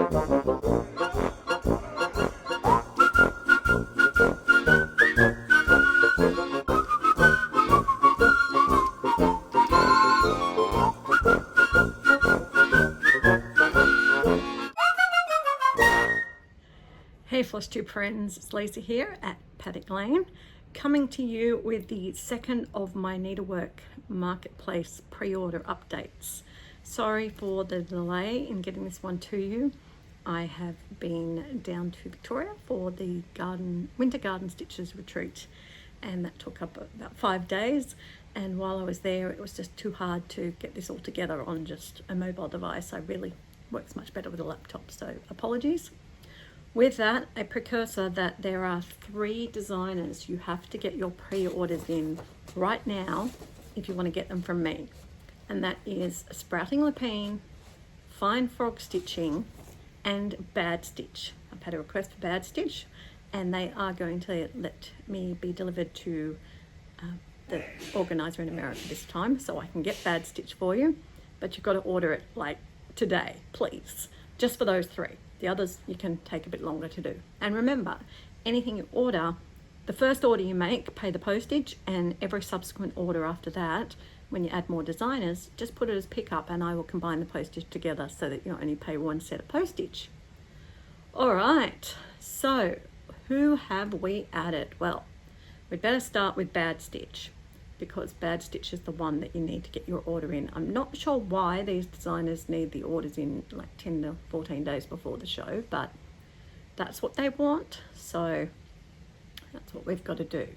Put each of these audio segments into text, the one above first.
Hey Floss Tube friends, it's Lisa here at Paddock Lane, coming to you with the second of my Needlework Marketplace pre-order updates. Sorry for the delay in getting this one to you. I have been down to Victoria for the Winter Garden Stitches retreat, and that took up about 5 days, and while I was there it was just too hard to get this all together on just a mobile device. I really works much better with a laptop, so apologies. With that, a precursor that there are 3 designers you have to get your pre-orders in right now if you want to get them from me. And that is Sprouting Lapine, Fine Frog Stitching, and Bad Stitch. I've had a request for Bad Stitch, and they are going to let me be delivered to the organizer in America this time, so I can get Bad Stitch for you. But you've got to order it like today, please, just for those 3. The others you can take a bit longer to do. And remember, anything you order, the first order you make, pay the postage, and every subsequent order after that, when you add more designers, just put it as pickup and I will combine the postage together so that you only pay 1 set of postage. All right, so who have we added? Well, we'd better start with Bad Stitch, because Bad Stitch is the one that you need to get your order in. I'm not sure why these designers need the orders in like 10 to 14 days before the show, but that's what they want, so that's what we've got to do.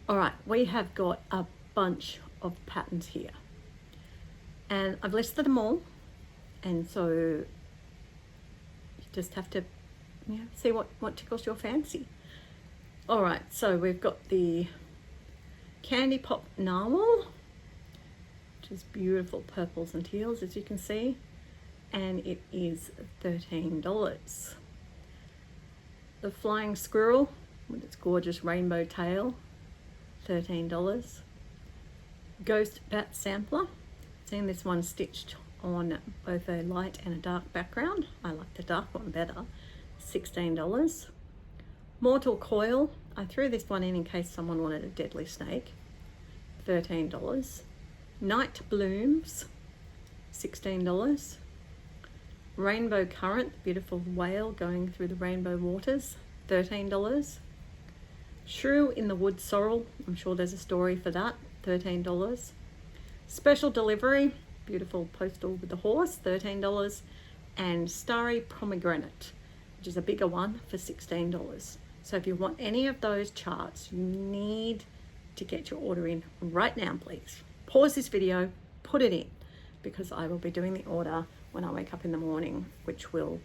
All right, we have got a bunch of patterns here, and I've listed them all, and so you just have to see what tickles your fancy. All right, so we've got the Candy Pop Narwhal, which is beautiful purples and teals, as you can see, and it is $13. The Flying Squirrel with its gorgeous rainbow tail, $13. Ghost Bat Sampler, seeing this one stitched on both a light and a dark background. I like the dark one better, $16. Mortal Coil, I threw this one in case someone wanted a deadly snake, $13. Night Blooms, $16. Rainbow Current, the beautiful whale going through the rainbow waters, $13. Shrew in the Wood Sorrel, I'm sure there's a story for that, $13. Special Delivery, beautiful postal with the horse, $13. And Starry Pomegranate, which is a bigger one, for $16. So if you want any of those charts, you need to get your order in right now, please. Pause this video, put it in, because I will be doing the order when I wake up in the morning, which will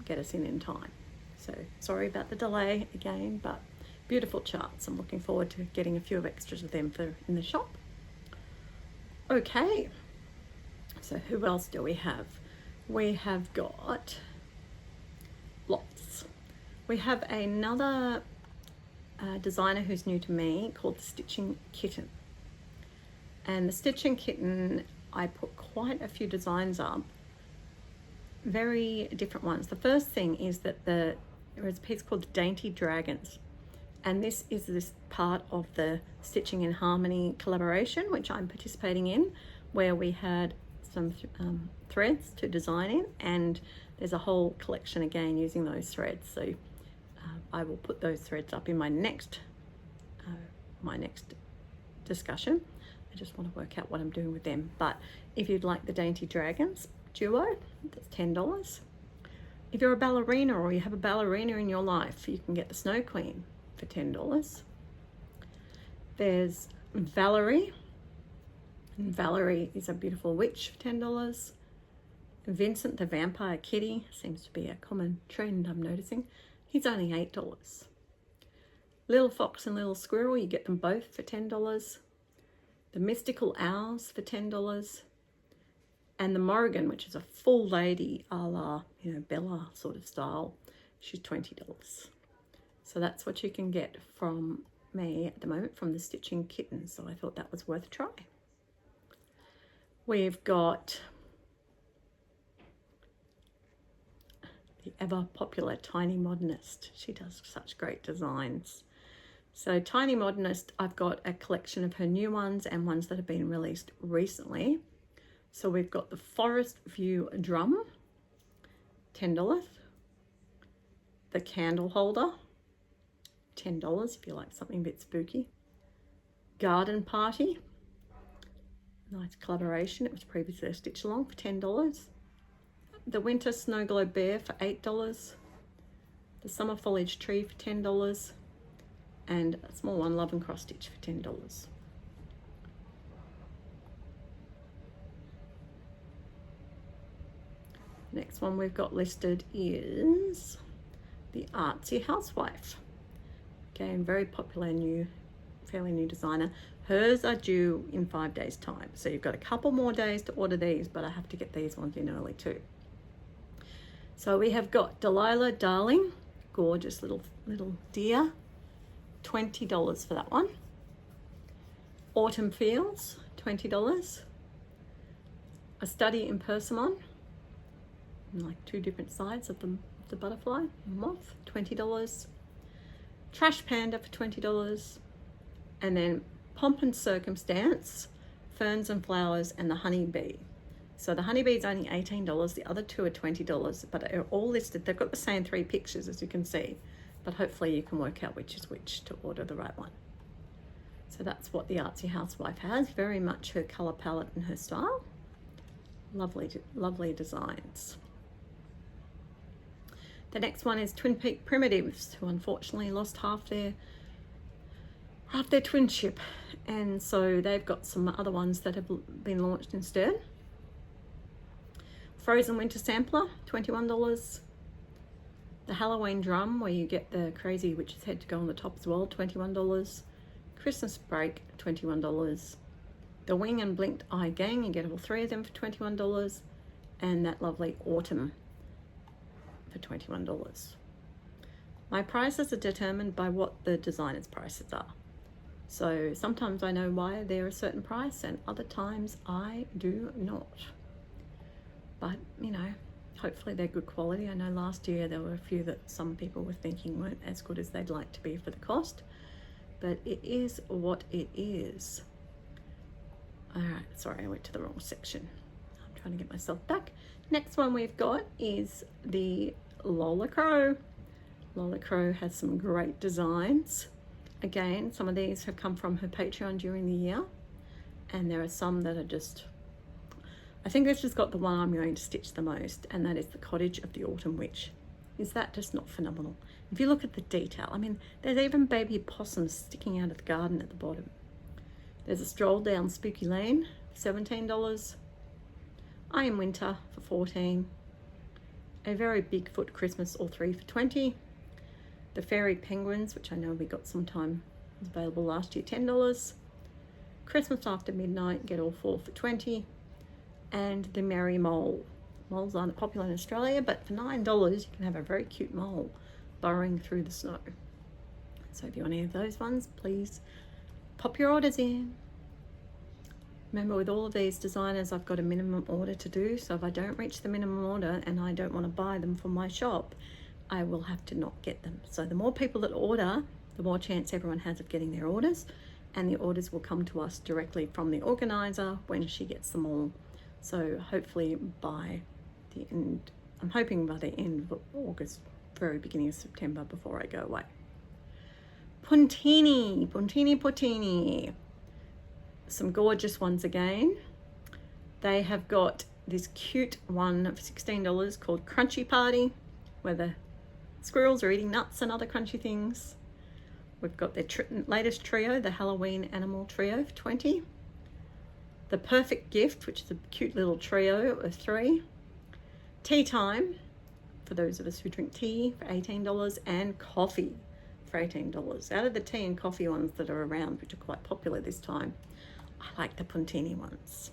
get us in time. So sorry about the delay again, but beautiful charts. I'm looking forward to getting a few of extras of them for in the shop. Okay, so who else do we have? We have got lots. We have another designer who's new to me called the Stitching Kitten. And the Stitching Kitten, I put quite a few designs up, very different ones. The first thing is that there is a piece called Dainty Dragons. And this is this part of the Stitching in Harmony collaboration, which I'm participating in, where we had some threads to design in, and there's a whole collection again using those threads. So I will put those threads up in my next discussion. I just want to work out what I'm doing with them. But if you'd like the Dainty Dragons duo, that's $10. If you're a ballerina or you have a ballerina in your life, you can get the Snow Queen for $10. There's Valerie, and Valerie is a beautiful witch for $10. Vincent the Vampire Kitty seems to be a common trend I'm noticing. He's only $8. Little Fox and Little Squirrel, you get them both for $10. The Mystical Owls for $10. And the Morrigan, which is a full lady a la, Bella sort of style, she's $20. So that's what you can get from me at the moment from the Stitching Kitten. So I thought that was worth a try. We've got the ever popular Tiny Modernist. She does such great designs. So Tiny Modernist, I've got a collection of her new ones and ones that have been released recently. So we've got the Forest View drum, $10. The candle holder, $10 if you like something a bit spooky. Garden Party, nice collaboration. It was previously a stitch along for $10. The Winter Snow Globe Bear for $8. The Summer Foliage Tree for $10. And a small one, Love and Cross Stitch, for $10. Next one we've got listed is the Artsy Housewife. Again, very popular new, fairly new designer. Hers are due in 5 days time. So you've got a couple more days to order these, but I have to get these ones in early too. So we have got Delilah Darling, gorgeous little deer, $20 for that one. Autumn Fields, $20. A Study in Persimmon, like two different sides of the butterfly, moth, $20. Trash Panda for $20. And then Pomp and Circumstance, Ferns and Flowers, and the Honeybee. So the honeybee is only $18. The other two are $20, but they're all listed. They've got the same 3 pictures, as you can see, but hopefully you can work out which is which to order the right one. So that's what the Artsy Housewife has. Very much her color palette and her style. Lovely, lovely designs. The next one is Twin Peak Primitives, who unfortunately lost half their twinship, and so they've got some other ones that have been launched instead. Frozen Winter Sampler, $21. The Halloween Drum, where you get the crazy witch's head to go on the top as well, $21. Christmas Break, $21. The Wing and Blinked Eye Gang, you get all 3 of them for $21. And that lovely Autumn for $21. My prices are determined by what the designer's prices are. So sometimes I know why they're a certain price and other times I do not. But, you know, hopefully they're good quality. I know last year there were a few that some people were thinking weren't as good as they'd like to be for the cost. But it is what it is. All right, sorry, I went to the wrong section. I'm trying to get myself back. Next one we've got is the Lola Crow. Lola Crow has some great designs. Again, some of these have come from her Patreon during the year, and there are some that are just, I think they've just got the one I'm going to stitch the most, and that is the Cottage of the Autumn Witch. Is that just not phenomenal? If you look at the detail, I mean, there's even baby possums sticking out of the garden at the bottom. There's a Stroll Down Spooky Lane, $17. I Am Winter for $14. A Very Bigfoot Christmas, all 3 for $20. The Fairy Penguins, which I know we got sometime, was available last year, $10. Christmas After Midnight, get all 4 for $20. And the Merry Mole. Moles aren't popular in Australia, but for $9 you can have a very cute mole burrowing through the snow. So if you want any of those ones, please pop your orders in. Remember, with all of these designers, I've got a minimum order to do, so if I don't reach the minimum order and I don't want to buy them from my shop, I will have to not get them. So the more people that order, the more chance everyone has of getting their orders, and the orders will come to us directly from the organizer when she gets them all. So hopefully by the end, I'm hoping by the end of August, very beginning of September, before I go away. Puntini. Some gorgeous ones again. They have got this cute one for $16 called Crunchy Party, where the squirrels are eating nuts and other crunchy things. We've got their latest trio, the Halloween Animal Trio, for $20. The Perfect Gift, which is a cute little trio of 3. Tea Time, for those of us who drink tea, for $18. And Coffee for $18. Out of the tea and coffee ones that are around, which are quite popular this time, I like the Puntini ones.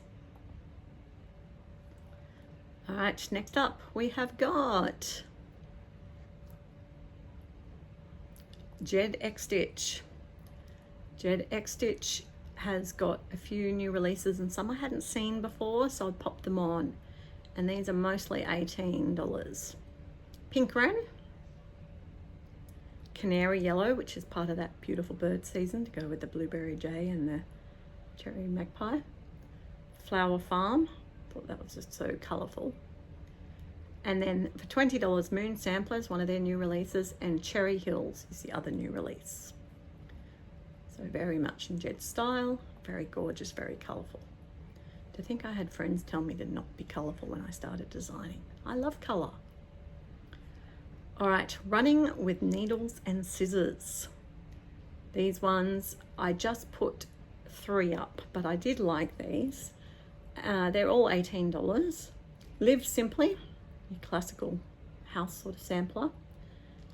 All right, next up we have got Jed X Stitch. Jed X Stitch has got a few new releases and some I hadn't seen before, so I popped them on. And these are mostly $18. pink wren, canary yellow, which is part of that beautiful bird season to go with the blueberry jay and the cherry magpie, flower farm, thought that was just so colourful. And then for $20, Moon Samplers, one of their new releases, and Cherry Hills is the other new release. So very much in Jet style, very gorgeous, very colourful. To think I had friends tell me to not be colourful when I started designing. I love colour. All right, running with needles and scissors. These ones, I just put 3 up, but I did like these. They're all $18. Live Simply, your classical house sort of sampler.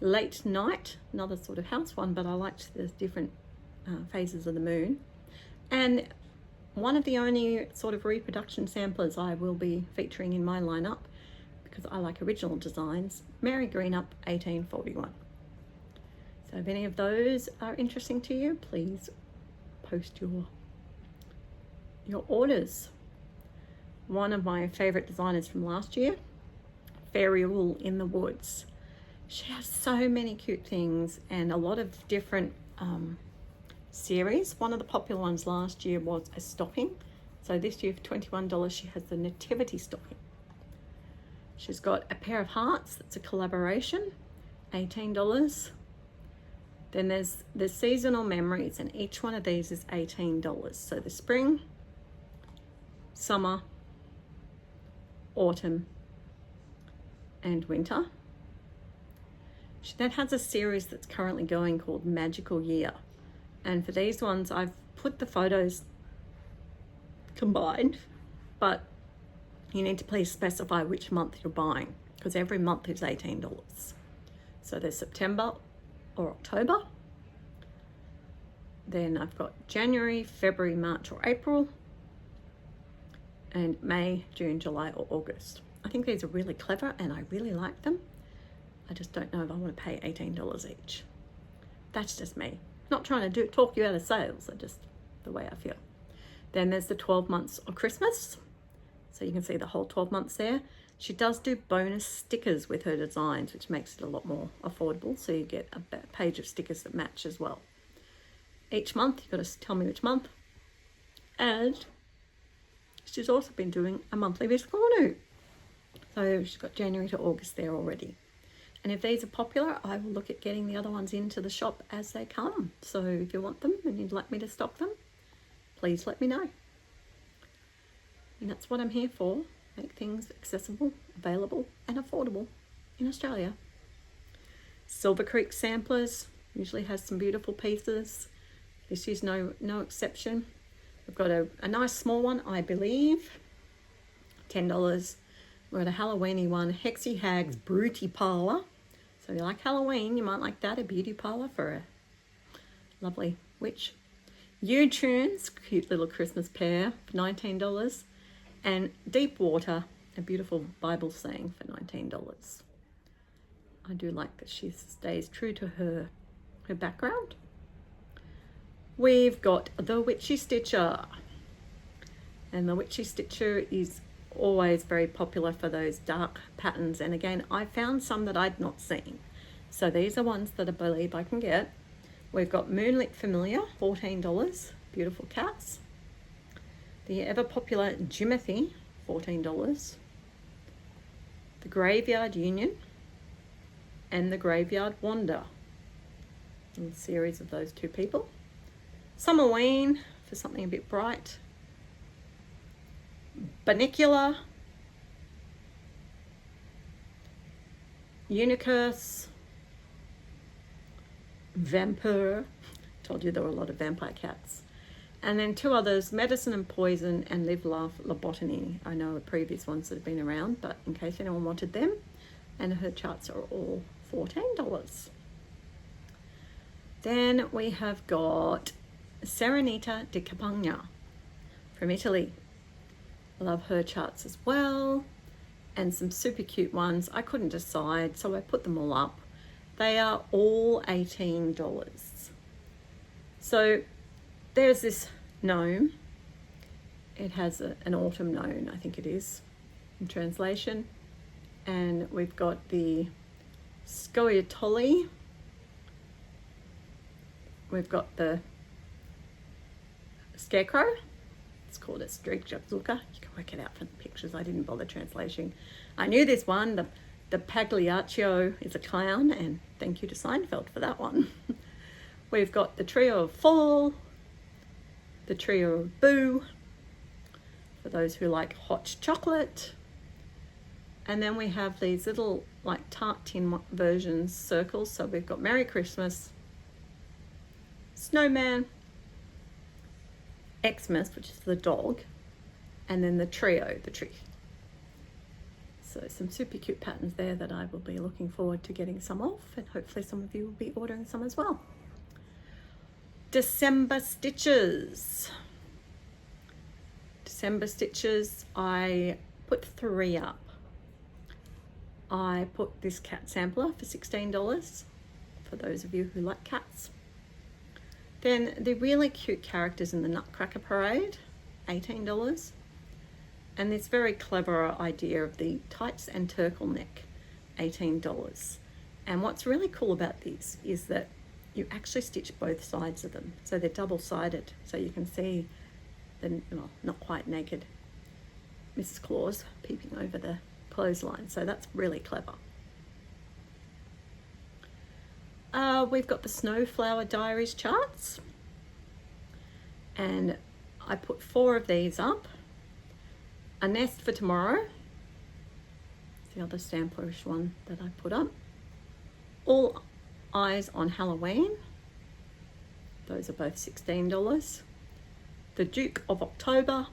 Late Night, another sort of house one, but I liked the different phases of the moon. And one of the only sort of reproduction samplers I will be featuring in my lineup, because I like original designs, Mary Greenup 1841. So if any of those are interesting to you, please post your orders. One of my favorite designers from last year, Fairy Wool in the Woods. She has so many cute things and a lot of different series. One of the popular ones last year was a stocking. So this year for $21, she has the Nativity stocking. She's got a pair of hearts, that's a collaboration, $18. Then there's the seasonal memories, and each one of these is $18. So the spring, summer, autumn, and winter. She then has a series that's currently going called Magical Year. And for these ones, I've put the photos combined, but you need to please specify which month you're buying, because every month is $18. So there's September or October. Then I've got January, February, March or April, and May, June, July or August. I think these are really clever and I really like them. I just don't know if I want to pay $18 each. That's just me. Not trying to talk you out of sales, I just the way I feel. Then there's the 12 months of Christmas. So you can see the whole 12 months there. She does do bonus stickers with her designs, which makes it a lot more affordable. So you get a page of stickers that match as well. Each month, you've got to tell me which month. And she's also been doing a monthly Viscornu. So she's got January to August there already. And if these are popular, I will look at getting the other ones into the shop as they come. So if you want them and you'd like me to stock them, please let me know. And that's what I'm here for. Make things accessible, available and affordable in Australia. Silver Creek Samplers usually has some beautiful pieces. This is no exception. We've got a nice small one, I believe, $10. We've got a Halloweeny one, Hexy Hags Beauty Parlour. So if you like Halloween, you might like that, a beauty parlour for a lovely witch. U-Tunes, cute little Christmas pair for $19. And Deep Water, a beautiful Bible saying for $19. I do like that she stays true to her background. We've got the Witchy Stitcher. And the Witchy Stitcher is always very popular for those dark patterns. And again, I found some that I'd not seen. So these are ones that I believe I can get. We've got Moonlit Familiar, $14, beautiful cats. The ever popular Jimothy, $14. The Graveyard Union and the Graveyard Wander. A series of those two people. Summerween for something a bit bright. Banicular. Unicurse. Vampire. Told you there were a lot of vampire cats. And then two others, Medicine and Poison and Live, Laugh, Lobotomy. I know the previous ones that have been around, but in case anyone wanted them. And her charts are all $14. Then we have got Serenita di Campagna from Italy. I love her charts as well. And some super cute ones. I couldn't decide, so I put them all up. They are all $18. So there's this gnome. It has an autumn gnome, I think it is, in translation. And we've got the Scoia'taulin. We've got the scarecrow. It's called a Streakzuka. You can work it out from the pictures. I didn't bother translating. I knew this one. The Pagliaccio is a clown, and thank you to Seinfeld for that one. We've got the trio of Fall, the trio of Boo, for those who like hot chocolate. And then we have these little like tart tin versions, circles. So we've got Merry Christmas, Snowman, Xmas, which is the dog, and then the trio, the tree. So some super cute patterns there that I will be looking forward to getting some of, and hopefully some of you will be ordering some as well. December stitches. December stitches, I put 3 up. I put this cat sampler for $16 for those of you who like cats. Then the really cute characters in the Nutcracker Parade, $18. And this very clever idea of the tights and turtleneck, $18. And what's really cool about these is that you actually stitch both sides of them. So they're double-sided, so you can see the, well, not quite naked Mrs. Claus peeping over the clothesline. So that's really clever. We've got the Snowflower Diaries charts, and I put 4 of these up. A Nest for Tomorrow, the other samplerish one that I put up. All Eyes on Halloween, those are both $16. The Duke of October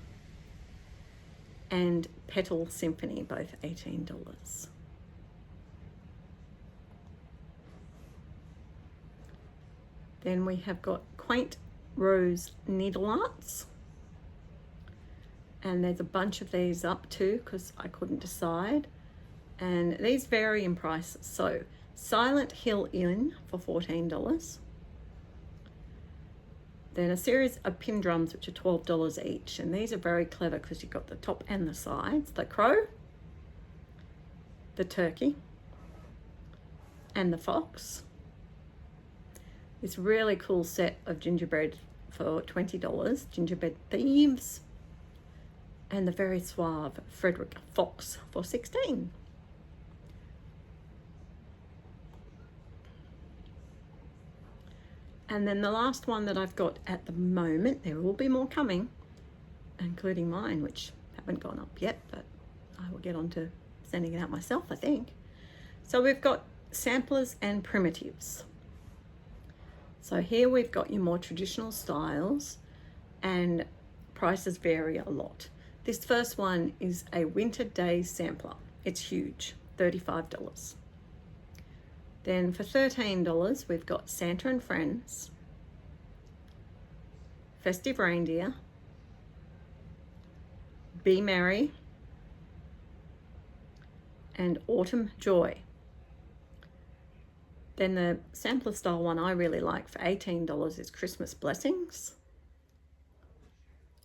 and Petal Symphony, both $18. Then we have got Quaint Rose Needle Arts, and there's a bunch of these up too because I couldn't decide, and these vary in price. So Silent Hill Inn for $14. Then a series of pin drums which are $12 each, and these are very clever because you've got the top and the sides. The crow, the turkey, and the fox. This really cool set of gingerbread for $20, Gingerbread Thieves, and the very suave Frederick Fox for $16. And then the last one that I've got at the moment, there will be more coming, including mine, which haven't gone up yet, but I will get on to sending it out myself, I think. So we've got samplers and primitives. So here we've got your more traditional styles, and prices vary a lot. This first one is a Winter Days sampler. It's huge, $35. Then for $13, we've got Santa and Friends, Festive Reindeer, Be Merry, and Autumn Joy. Then the sampler style one I really like for $18 is Christmas Blessings,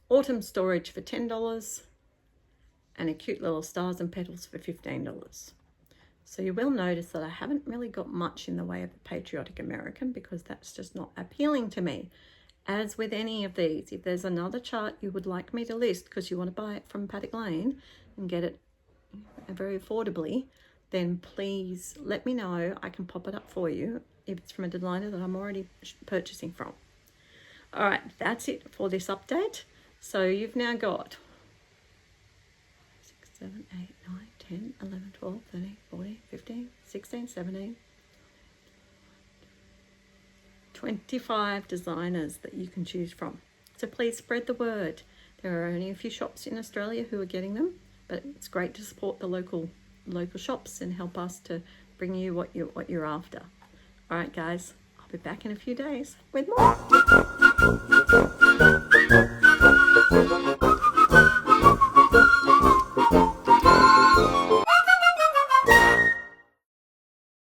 Autumn Storage for $10, and a cute little Stars and Petals for $15. So you will notice that I haven't really got much in the way of the Patriotic American because that's just not appealing to me. As with any of these, if there's another chart you would like me to list because you want to buy it from Paddock Lane and get it very affordably, then please let me know. I can pop it up for you if it's from a designer that I'm already purchasing from. All right, that's it for this update. So you've now got 6, 7, 8, 9, 10, 11, 12, 13, 14, 15, 16, 17, 25 designers that you can choose from. So please spread the word. There are only a few shops in Australia who are getting them, but it's great to support the local shops and help us to bring you what you're after. All right, guys, I'll be back in a few days with more.